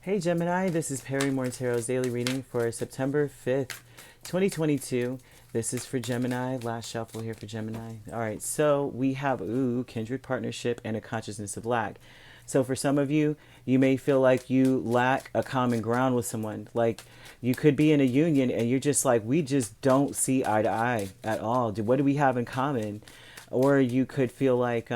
Hey Gemini, this is Perrymore Tarot's daily reading for September 5th, 2022. This is for Gemini, last shuffle here for Gemini. All right, so we have, kindred partnership and a consciousness of lack. So for some of you, you may feel like you lack a common ground with someone. Like you could be in a union and you're just like, we just don't see eye to eye at all. What do we have in common? Or you could feel like,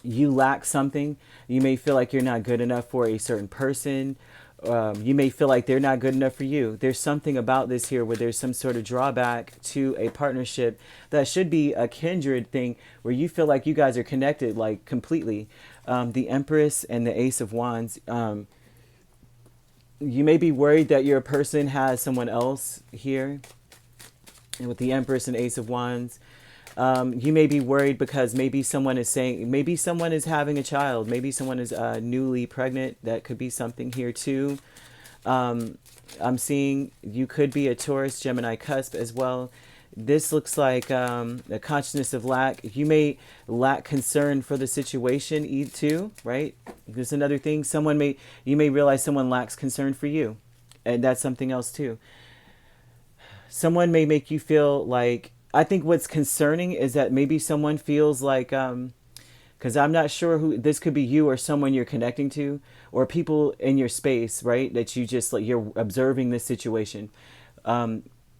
you lack something. You may feel like you're not good enough for a certain person. You may feel like they're not good enough for you. There's something about this here where there's some sort of drawback to a partnership that should be a kindred thing where you feel like you guys are connected like completely. The Empress and the Ace of Wands. You may be worried that your person has someone else here. And with the Empress and Ace of Wands, you may be worried because maybe someone is saying, maybe someone is having a child, maybe someone is newly pregnant. That could be something here too. I'm seeing you could be a Taurus, Gemini cusp as well. This looks like a consciousness of lack. You may lack concern for the situation too, right? There's another thing. You may realize someone lacks concern for you, and that's something else too. Someone may make you feel like, I think what's concerning is that maybe someone feels like, because I'm not sure who, this could be you or someone you're connecting to or people in your space, right? That you just like, you're observing this situation.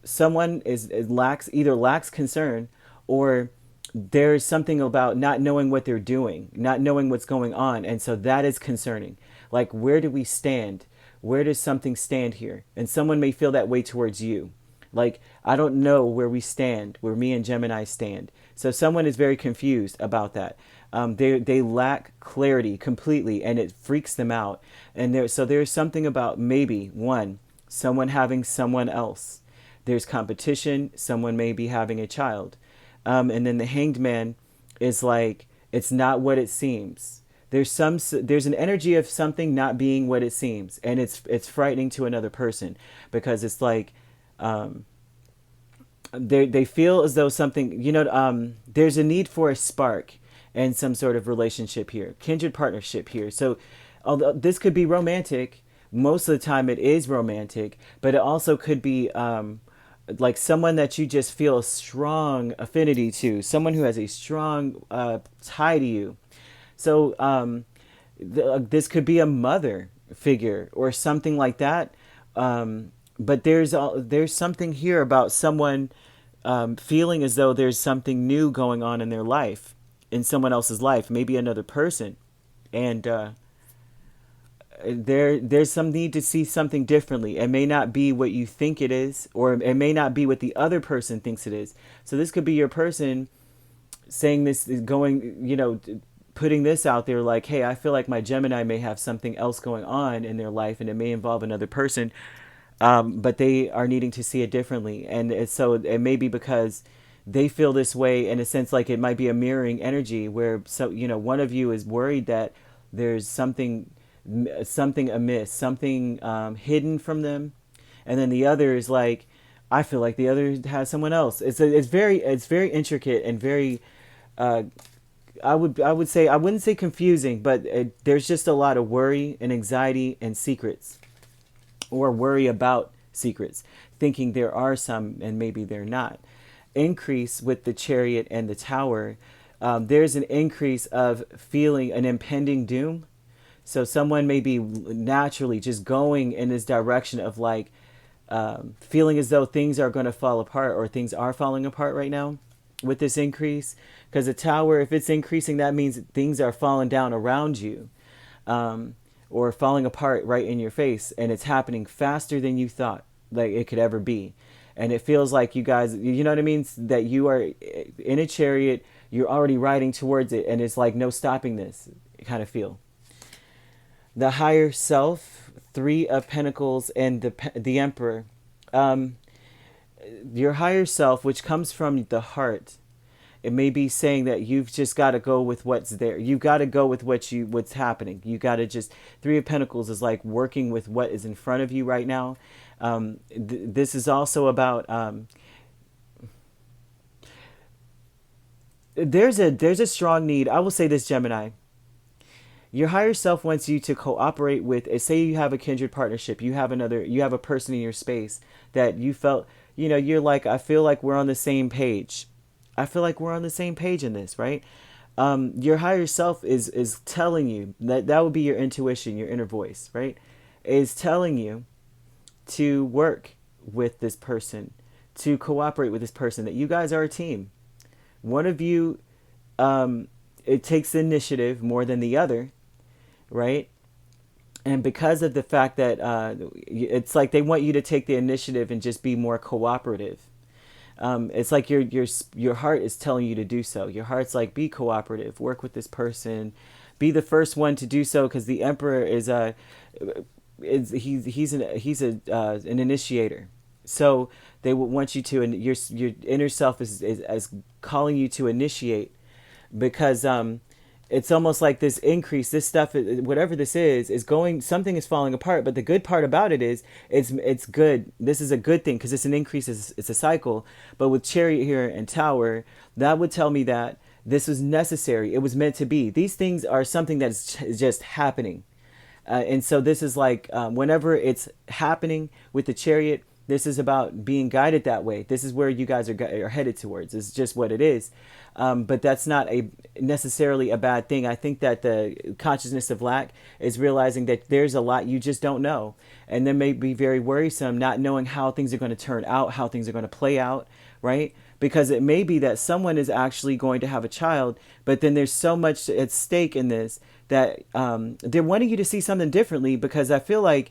Someone either lacks concern or there's something about not knowing what they're doing, not knowing what's going on. And so that is concerning. Like, where do we stand? Where does something stand here? And someone may feel that way towards you. Like, I don't know where we stand, where me and Gemini stand. So someone is very confused about that. They lack clarity completely, and it freaks them out. And there's something about maybe someone having someone else. There's competition. Someone may be having a child, and then the Hanged Man is like, it's not what it seems. There's an energy of something not being what it seems, and it's frightening to another person because it's like. They feel as though something, there's a need for a spark and some sort of relationship here, kindred partnership here. So although this could be romantic, most of the time it is romantic, but it also could be like someone that you just feel a strong affinity to, someone who has a strong tie to you. So this could be a mother figure or something like that. But there's something here about someone feeling as though there's something new going on in their life, in someone else's life, maybe another person. And there's some need to see something differently. It may not be what you think it is, or it may not be what the other person thinks it is. So this could be your person saying this, putting this out there like, hey, I feel like my Gemini may have something else going on in their life, and it may involve another person. But they are needing to see it differently. And so it may be because they feel this way in a sense, like it might be a mirroring energy where, one of you is worried that there's something amiss, something hidden from them. And then the other is like, I feel like the other has someone else. It's very intricate and very, I would say, I wouldn't say confusing, but there's just a lot of worry and anxiety and secrets. Or worry about secrets, thinking there are some and maybe they're not. Increase with the Chariot and the Tower. There's an increase of feeling an impending doom. So someone may be naturally just going in this direction of like feeling as though things are going to fall apart or things are falling apart right now with this increase. Because the Tower, if it's increasing, that means things are falling down around you. Or falling apart right in your face, and it's happening faster than you thought like it could ever be. And it feels like you guys, you know what I mean, that you are in a chariot, you're already riding towards it, and it's like no stopping this kind of feel. The Higher Self, Three of Pentacles, and the Emperor. Your higher self, which comes from the heart, it may be saying that you've just got to go with what's there. You've got to go with what's happening. You got to just, Three of Pentacles is like working with what is in front of you right now. This is also about, there's a strong need. I will say this, Gemini. Your higher self wants you to cooperate with, say you have a kindred partnership, you have a person in your space that you felt, you're like, I feel like we're on the same page. I feel like we're on the same page in this, right? Your higher self is telling you that would be your intuition, your inner voice, right? Is telling you to work with this person, to cooperate with this person, that you guys are a team. One of you, it takes the initiative more than the other, right? And because of the fact that it's like they want you to take the initiative and just be more cooperative. It's like your heart is telling you to do so. Your heart's like, be cooperative, work with this person, be the first one to do so, because the emperor he's an initiator. So they would want you to, and your inner self is calling you to initiate, because it's almost like this increase, this stuff, whatever this is going, something is falling apart. But the good part about it is, it's good. This is a good thing because it's an increase. It's a cycle. But with Chariot here and Tower, that would tell me that this was necessary. It was meant to be. These things are something that's just happening. And so this is like, whenever it's happening with the Chariot, this is about being guided that way. This is where you guys are headed towards. It's just what it is. But that's not necessarily a bad thing. I think that the consciousness of lack is realizing that there's a lot you just don't know. And that may be very worrisome, not knowing how things are going to turn out, how things are going to play out, right? Because it may be that someone is actually going to have a child, but then there's so much at stake in this that they're wanting you to see something differently, because I feel like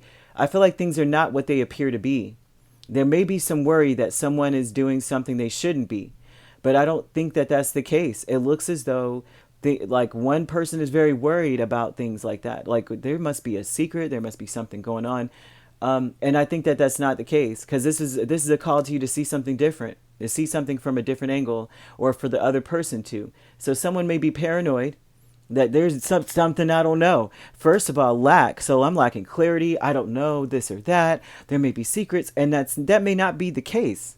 things are not what they appear to be. There may be some worry that someone is doing something they shouldn't be, but I don't think that that's the case. It looks as though like one person is very worried about things like that. Like there must be a secret, there must be something going on. And I think that that's not the case, because this is a call to you to see something different, to see something from a different angle, or for the other person to. So someone may be paranoid that there's something I don't know. First of all, lack. So I'm lacking clarity. I don't know this or that. There may be secrets, and that may not be the case.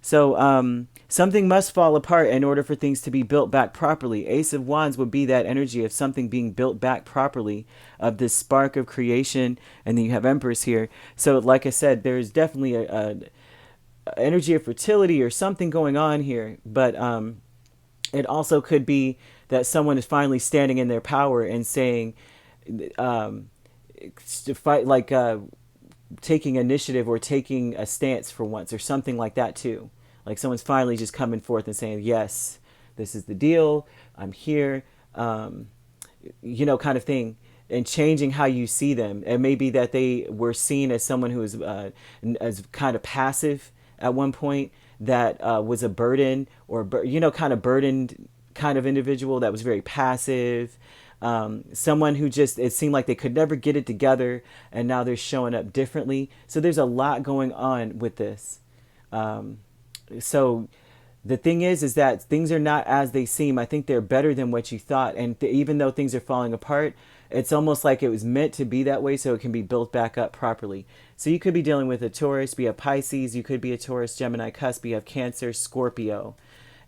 So something must fall apart in order for things to be built back properly. Ace of Wands would be that energy of something being built back properly, of this spark of creation. And then you have Empress here. So like I said, there's definitely a energy of fertility or something going on here. But it also could be that someone is finally standing in their power and saying, to fight, like taking initiative or taking a stance for once, or something like that too. Like someone's finally just coming forth and saying, yes, this is the deal. I'm here, kind of thing, and changing how you see them. It may be that they were seen as someone who was as kind of passive at one point, that was a burden, or kind of burdened kind of individual that was very passive, someone who just, it seemed like they could never get it together, and now they're showing up differently. So there's a lot going on with this. So the thing is that things are not as they seem. I think they're better than what you thought, and even though things are falling apart, it's almost like it was meant to be that way, so it can be built back up properly. So you could be dealing with a Taurus, you have Pisces, you could be a Taurus, Gemini, cusp, you have Cancer, Scorpio,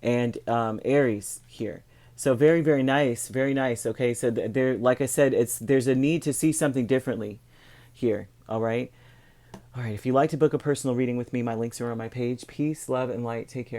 and Aries here. So very, very nice, very nice. Okay, so there, like I said, there's a need to see something differently here. All right. If you'd like to book a personal reading with me, my links are on my page. Peace, love, and light. Take care.